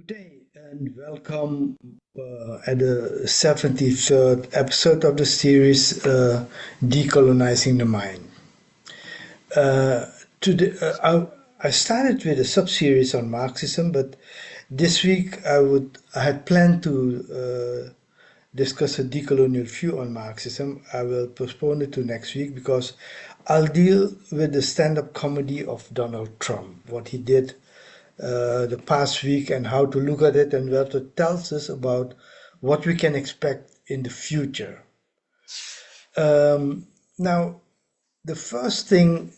Day and welcome at the 73rd episode of the series Decolonizing the Mind. Uh, today, I started with a sub-series on Marxism, but this week I had planned to discuss a decolonial view on Marxism. I will postpone it to next week because I'll deal with the stand-up comedy of Donald Trump, what he did the past week and how to look at it and what it tells us about what we can expect in the future. Now, the first thing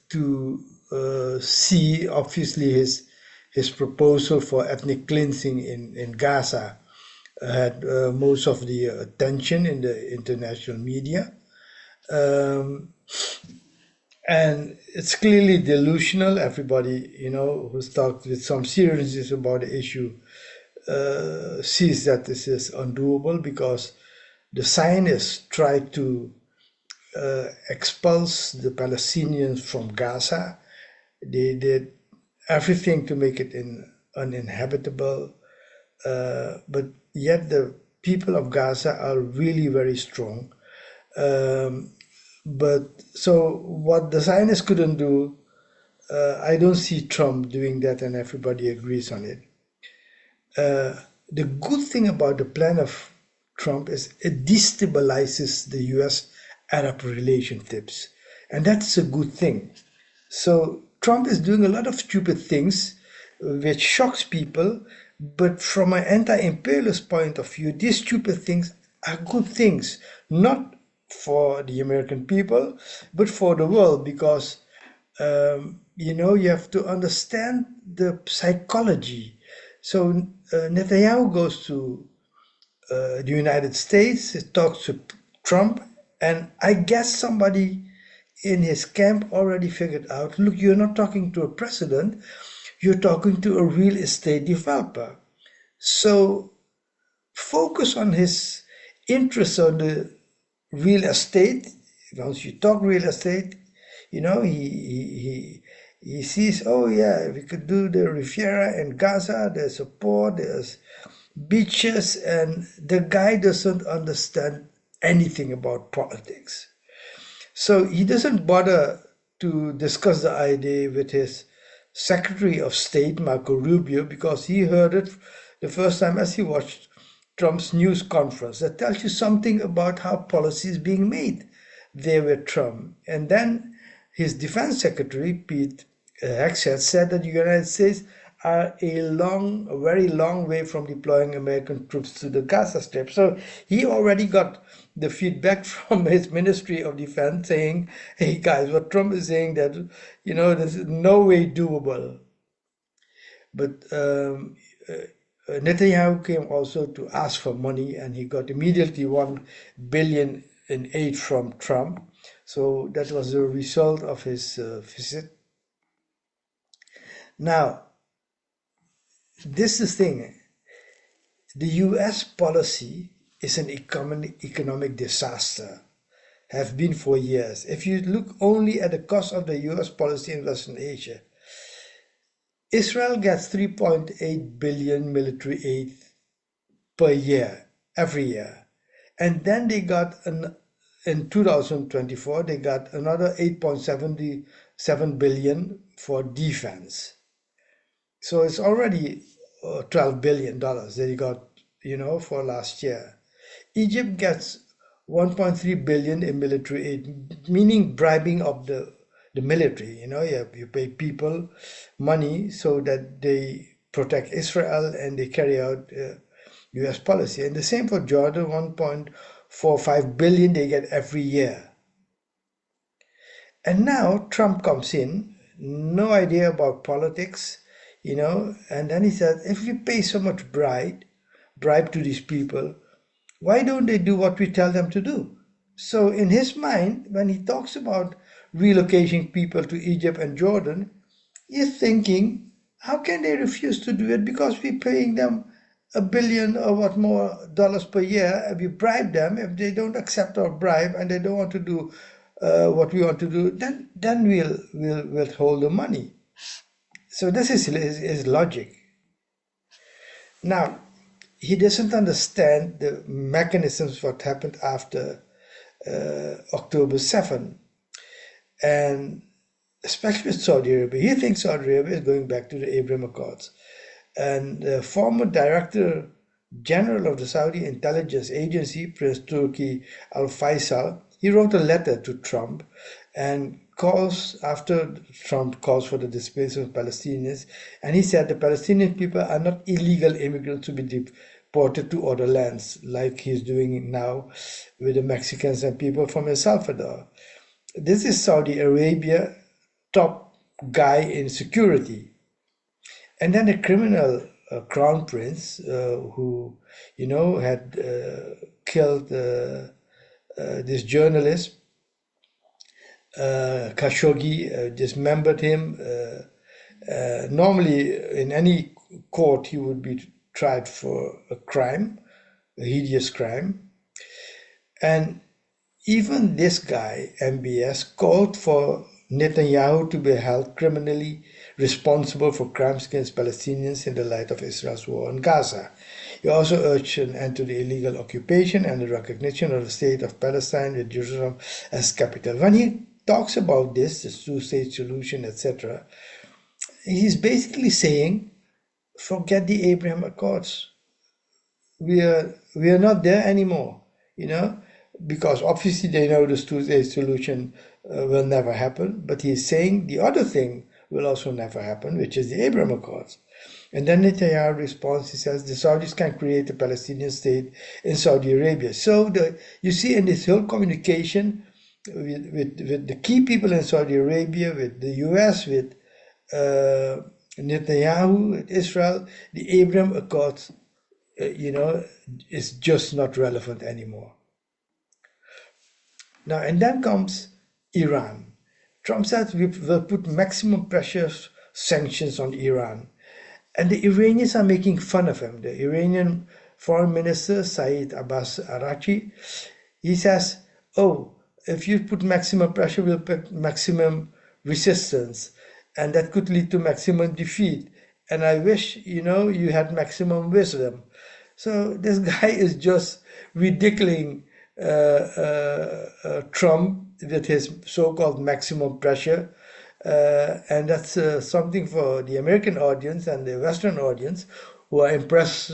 to see, obviously, his proposal for ethnic cleansing in Gaza had most of the attention in the international media. And it's clearly delusional. Everybody, who's talked with some seriousness about the issue sees that this is undoable because the Zionists tried to expulse the Palestinians from Gaza. They did everything to make it uninhabitable, but yet the people of Gaza are really very strong. But so what the Zionists couldn't do, I don't see Trump doing that, and everybody agrees on it. The good thing about the plan of Trump is it destabilizes the US-Arab relationships, and that's a good thing. So Trump is doing a lot of stupid things, which shocks people, but from an anti-imperialist point of view, these stupid things are good things, not for the American people, but for the world, because you have to understand the psychology. So Netanyahu goes to the United States, he talks to Trump, and I guess somebody in his camp already figured out, look, you're not talking to a president, you're talking to a real estate developer. So focus on his interests on the real estate. Once you talk real estate, he sees, oh yeah, we could do the Riviera in Gaza, there's a port, there's beaches, and the guy doesn't understand anything about politics. So he doesn't bother to discuss the idea with his Secretary of State, Marco Rubio, because he heard it the first time as he watched Trump's news conference. That tells you something about how policy is being made there with Trump. And then his defense secretary, Pete Hegseth, said that the United States are a very long way from deploying American troops to the Gaza Strip. So he already got the feedback from his Ministry of Defense saying, hey guys, what Trump is saying that, this is no way doable. But Netanyahu came also to ask for money, and he got immediately $1 billion in aid from Trump. So that was the result of his visit. Now, this is the thing. The US policy is an economic disaster, have been for years. If you look only at the cost of the US policy in Western Asia, Israel gets 3.8 billion military aid per year, every year. And then they got, in 2024, they got another 8.77 billion for defense. So it's already $12 billion that he got, for last year. Egypt gets 1.3 billion in military aid, meaning bribing of the military. You pay people money so that they protect Israel and they carry out US policy. And the same for Jordan, 1.45 billion they get every year. And now Trump comes in, no idea about politics, and then he said, if we pay so much bribe to these people, why don't they do what we tell them to do? So in his mind, when he talks about relocating people to Egypt and Jordan, he's thinking, how can they refuse to do it? Because we're paying them $1 billion or what more dollars per year, and we bribe them. If they don't accept our bribe and they don't want to do what we want to do, then we'll withhold the money. So this is his logic. Now, he doesn't understand the mechanisms what happened after October 7, and especially with Saudi Arabia. He thinks Saudi Arabia is going back to the Abraham Accords. And the former director general of the Saudi intelligence agency, Prince Turki Al Faisal, he wrote a letter to Trump and calls after Trump calls for the displacement of Palestinians, and he said the Palestinian people are not illegal immigrants to be deported to other lands like he's doing now with the Mexicans and people from El Salvador. This is Saudi Arabia top guy in security. And then the criminal crown prince, who, had killed this journalist, Khashoggi, dismembered him. Normally, in any court, he would be tried for a crime, a hideous crime. And even this guy, MBS, called for Netanyahu to be held criminally responsible for crimes against Palestinians in the light of Israel's war on Gaza. He also urged an end to the illegal occupation and the recognition of the state of Palestine with Jerusalem as capital. When he talks about this two-state solution, etc., he's basically saying, forget the Abraham Accords. We are not there anymore, because obviously they know this two-state solution will never happen, but he's saying the other thing will also never happen, which is the Abraham Accords. And then Netanyahu responds, he says, the Saudis can create a Palestinian state in Saudi Arabia. So you see in this whole communication with the key people in Saudi Arabia, with the US, with Netanyahu, with Israel, the Abraham Accords, is just not relevant anymore. Now, and then comes Iran. Trump says we will put maximum pressure sanctions on Iran. And the Iranians are making fun of him. The Iranian Foreign Minister, Saeed Abbas Arachi, he says, oh, if you put maximum pressure, we'll put maximum resistance. And that could lead to maximum defeat. And I wish, you had maximum wisdom. So this guy is just ridiculing Trump with his so-called maximum pressure. And that's something for the American audience and the Western audience who are impressed,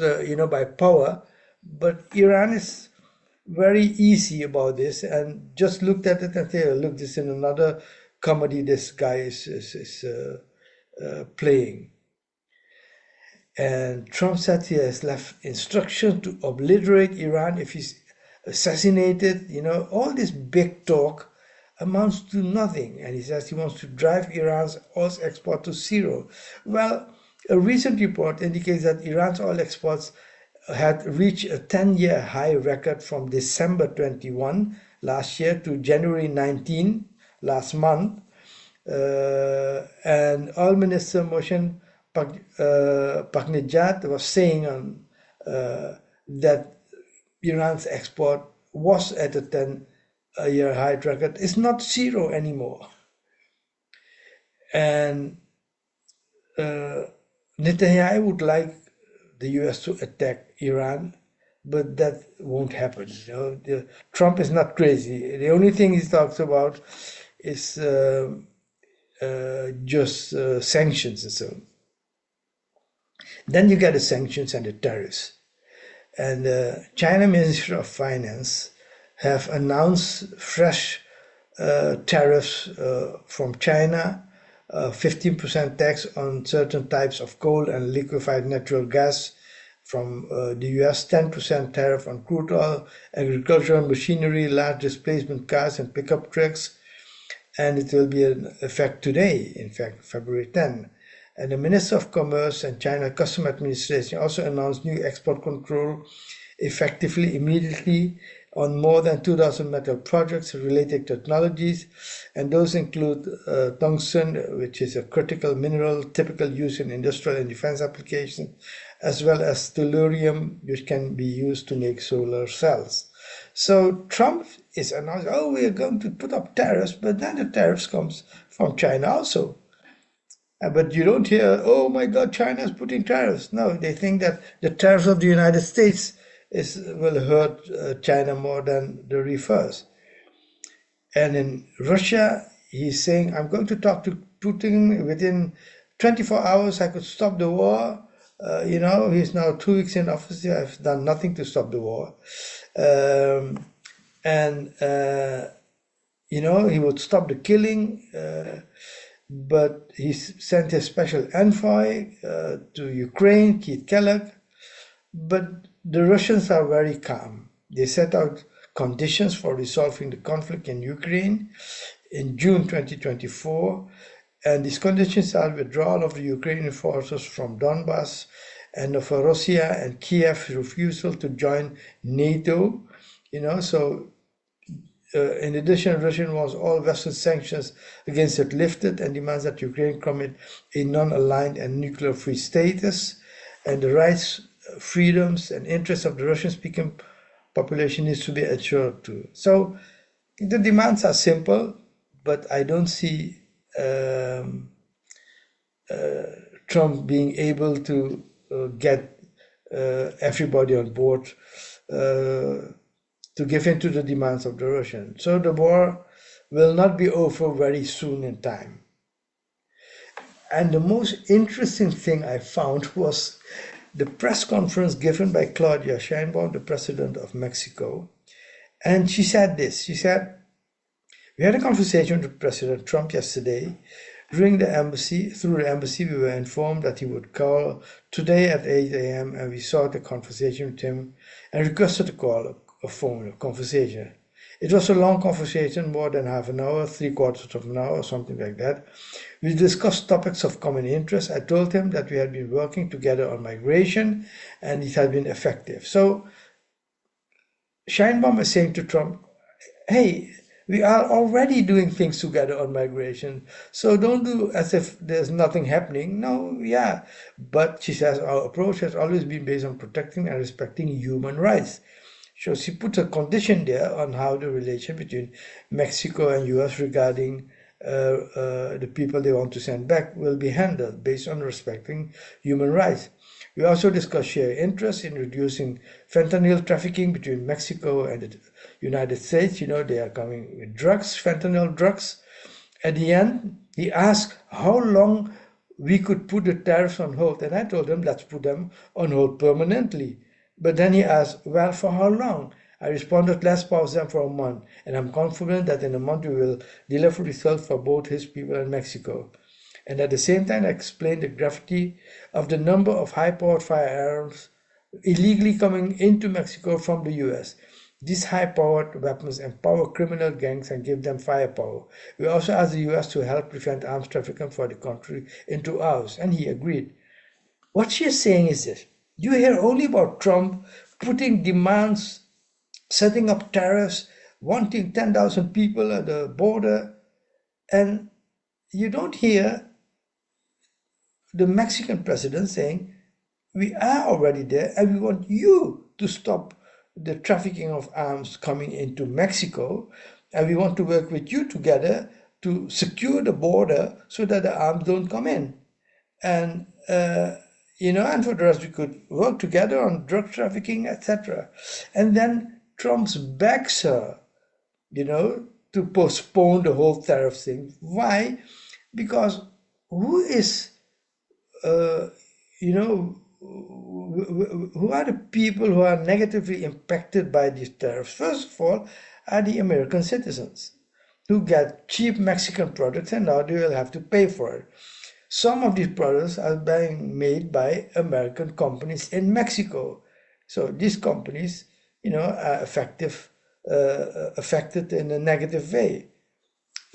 by power. But Iran is very easy about this and just looked at it and say, look, this is another comedy this guy is playing. And Trump said he has left instructions to obliterate Iran if he's assassinated. All this big talk amounts to nothing. And he says he wants to drive Iran's oil export to zero. Well, a recent report indicates that Iran's oil exports had reached a 10-year high record from December 21 last year to January 19 last month. And Oil Minister Moshe Paknejad was saying that Iran's export was at a 10-year high record. It's not zero anymore. And Netanyahu would like the US to attack Iran, but that won't happen. Trump is not crazy. The only thing he talks about is just sanctions and so on. Then you get the sanctions and the tariffs. And the China Ministry of Finance have announced fresh tariffs from China, 15% tax on certain types of coal and liquefied natural gas from the US, 10% tariff on crude oil, agricultural machinery, large displacement cars and pickup trucks. And it will be in effect today, in fact, February 10. And the Minister of Commerce and China Customs Administration also announced new export control effectively immediately on more than 2,000 metal projects related technologies, and those include tungsten, which is a critical mineral typical use in industrial and defense applications, as well as tellurium, which can be used to make solar cells. So Trump is announcing, oh, we are going to put up tariffs, but then the tariffs comes from China also. But you don't hear, oh my God, China's putting tariffs. No, they think that the tariffs of the United States will hurt China more than the reverse. And in Russia, he's saying, I'm going to talk to Putin within 24 hours. I could stop the war. He's now 2 weeks in office. I've done nothing to stop the war. Um, and he would stop the killing, but he sent his special envoy to Ukraine, Keith Kellogg. But the Russians are very calm. They set out conditions for resolving the conflict in Ukraine in June 2024, and these conditions are withdrawal of the Ukrainian forces from Donbass, and of Russia and Kiev's refusal to join NATO. So in addition, Russia wants all Western sanctions against it lifted and demands that Ukraine commit a non-aligned and nuclear-free status, and the rights, freedoms, and interests of the Russian-speaking population needs to be assured too. So the demands are simple, but I don't see um, Trump being able to get everybody on board to give in to the demands of the Russians. So the war will not be over very soon in time. And the most interesting thing I found was the press conference given by Claudia Sheinbaum, the president of Mexico. And she said this. She said, we had a conversation with President Trump yesterday. Through the embassy, we were informed that he would call today at 8 a.m. and we sought a conversation with him and requested a call, a conversation. It was a long conversation, more than half an hour, three-quarters of an hour, or something like that. We discussed topics of common interest. I told him that we had been working together on migration and it had been effective. So Sheinbaum is saying to Trump, hey, we are already doing things together on migration. So don't do as if there's nothing happening. No, yeah. But she says our approach has always been based on protecting and respecting human rights. So she puts a condition there on how the relation between Mexico and US regarding the people they want to send back will be handled based on respecting human rights. We also discussed shared interest in reducing fentanyl trafficking between Mexico and the United States. They are coming with drugs, fentanyl drugs. At the end, he asked how long we could put the tariffs on hold. And I told him, let's put them on hold permanently. But then he asked, well, for how long? I responded, let's pause them for a month. And I'm confident that in a month we will deliver results for both his people and Mexico. And at the same time, I explained the gravity of the number of high-powered firearms illegally coming into Mexico from the US. These high-powered weapons empower criminal gangs and give them firepower. We also asked the US to help prevent arms trafficking for the country into ours, and he agreed. What she is saying is this. You hear only about Trump putting demands, setting up tariffs, wanting 10,000 people at the border, and you don't hear the Mexican president saying, we are already there and we want you to stop the trafficking of arms coming into Mexico, and we want to work with you together to secure the border so that the arms don't come in. And and for the rest, we could work together on drug trafficking, etc. And then Trump begs her, to postpone the whole tariff thing. Why? Because who is, who are the people who are negatively impacted by these tariffs? First of all, are the American citizens who get cheap Mexican products and now they will have to pay for it. Some of these products are being made by American companies in Mexico. So these companies, are affected in a negative way.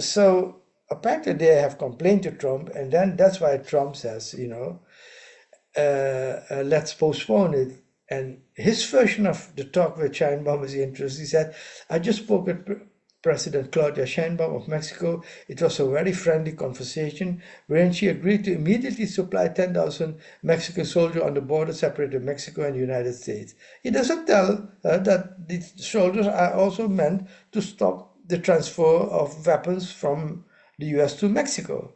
So apparently they have complained to Trump, and then that's why Trump says, let's postpone it. And his version of the talk with Sheinbaum was interesting. He said, I just spoke with President Claudia Sheinbaum of Mexico. It was a very friendly conversation wherein she agreed to immediately supply 10,000 Mexican soldiers on the border separating Mexico and the United States. He doesn't tell that the soldiers are also meant to stop the transfer of weapons from the US to Mexico.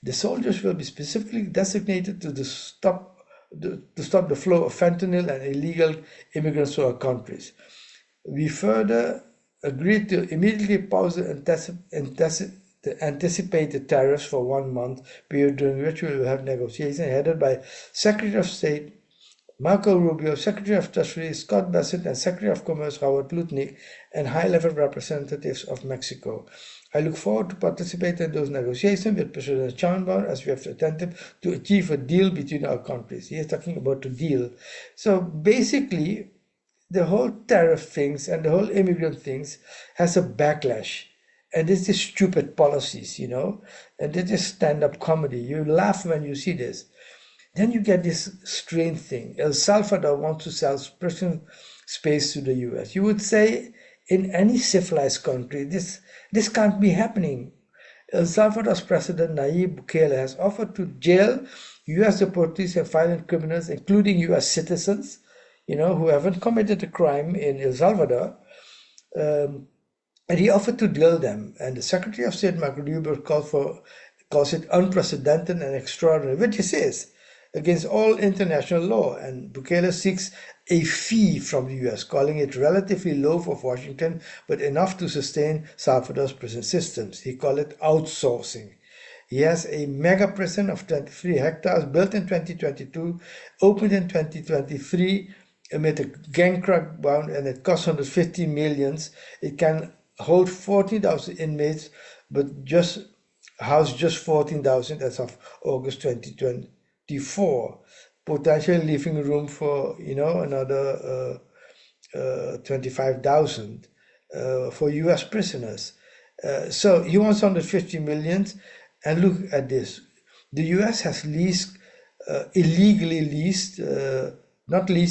The soldiers will be specifically designated to stop the flow of fentanyl and illegal immigrants to our countries. We further agreed to immediately pause the anticipated tariffs for 1 month period during which we will have negotiations headed by Secretary of State Marco Rubio, Secretary of Treasury Scott Bassett, and Secretary of Commerce Howard Lutnick, and high-level representatives of Mexico. I look forward to participating in those negotiations with President Sheinbaum as we have attempted to achieve a deal between our countries. He is talking about a deal. So basically, the whole tariff things and the whole immigrant things has a backlash. And this is stupid policies, and this is stand-up comedy. You laugh when you see this. Then you get this strange thing. El Salvador wants to sell prison space to the US. You would say in any civilized country, this can't be happening. El Salvador's president Nayib Bukele has offered to jail US deportees and violent criminals, including US citizens, who haven't committed a crime in El Salvador. And he offered to jail them. And the Secretary of State Marco Rubio calls it unprecedented and extraordinary, which it is, against all international law, and Bukele seeks a fee from the US, calling it relatively low for Washington, but enough to sustain Salvador's prison systems. He called it outsourcing. He has a mega prison of 23 hectares built in 2022, opened in 2023 amid a gang crackdown, and it costs 150 millions. It can hold 14,000 inmates, but house just 14,000 as of August 2020. Potentially leaving room for another 25,000 for US prisoners. So he wants 150 million, and look at this. The US has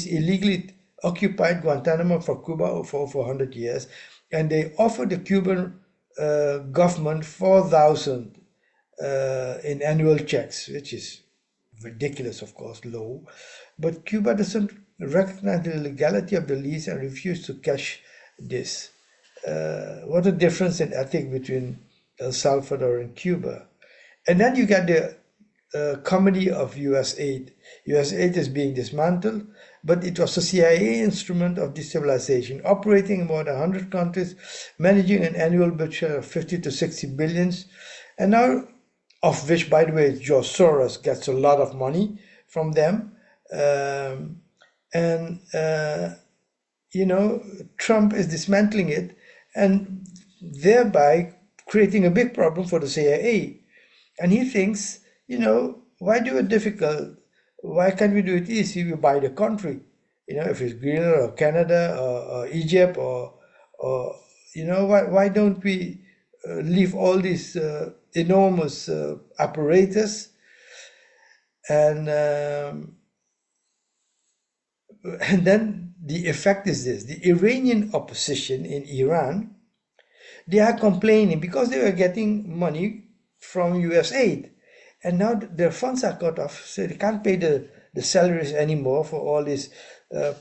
illegally occupied Guantanamo for Cuba for over 100 years, and they offered the Cuban government 4,000 in annual checks, which is ridiculous, of course, low, but Cuba doesn't recognize the legality of the lease and refuse to cash this. What a difference in ethics between El Salvador and Cuba. And then you get the comedy of US aid. US aid is being dismantled, but it was a CIA instrument of destabilization, operating in more than 100 countries, managing an annual budget of 50 to 60 billions, and now of which, by the way, George Soros gets a lot of money from them. Trump is dismantling it and thereby creating a big problem for the CIA. And he thinks, why do it difficult? Why can't we do it easy? We buy the country. If it's Greenland or Canada or Egypt or why don't we leave all these enormous apparatus, and then the effect is this: the Iranian opposition in Iran, they are complaining because they were getting money from US aid, and now their funds are cut off, so they can't pay the salaries anymore for all these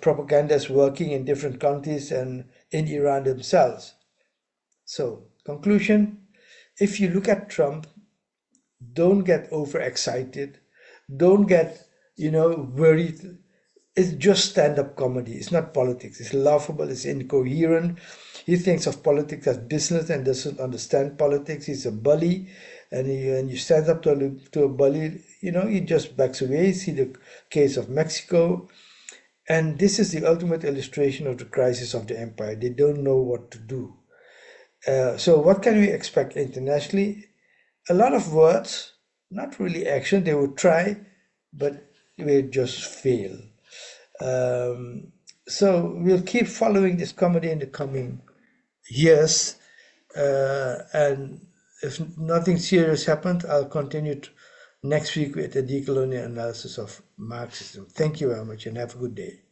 propagandists working in different countries and in Iran themselves. So, conclusion: if you look at Trump, don't get overexcited. Don't get, worried. It's just stand-up comedy. It's not politics. It's laughable. It's incoherent. He thinks of politics as business and doesn't understand politics. He's a bully, and you stand up to a bully, he just backs away. See the case of Mexico. And this is the ultimate illustration of the crisis of the empire. They don't know what to do. So what can we expect internationally? A lot of words, not really action. They would try, but they just fail. So we'll keep following this comedy in the coming years. And if nothing serious happened, I'll continue next week with a decolonial analysis of Marxism. Thank you very much and have a good day.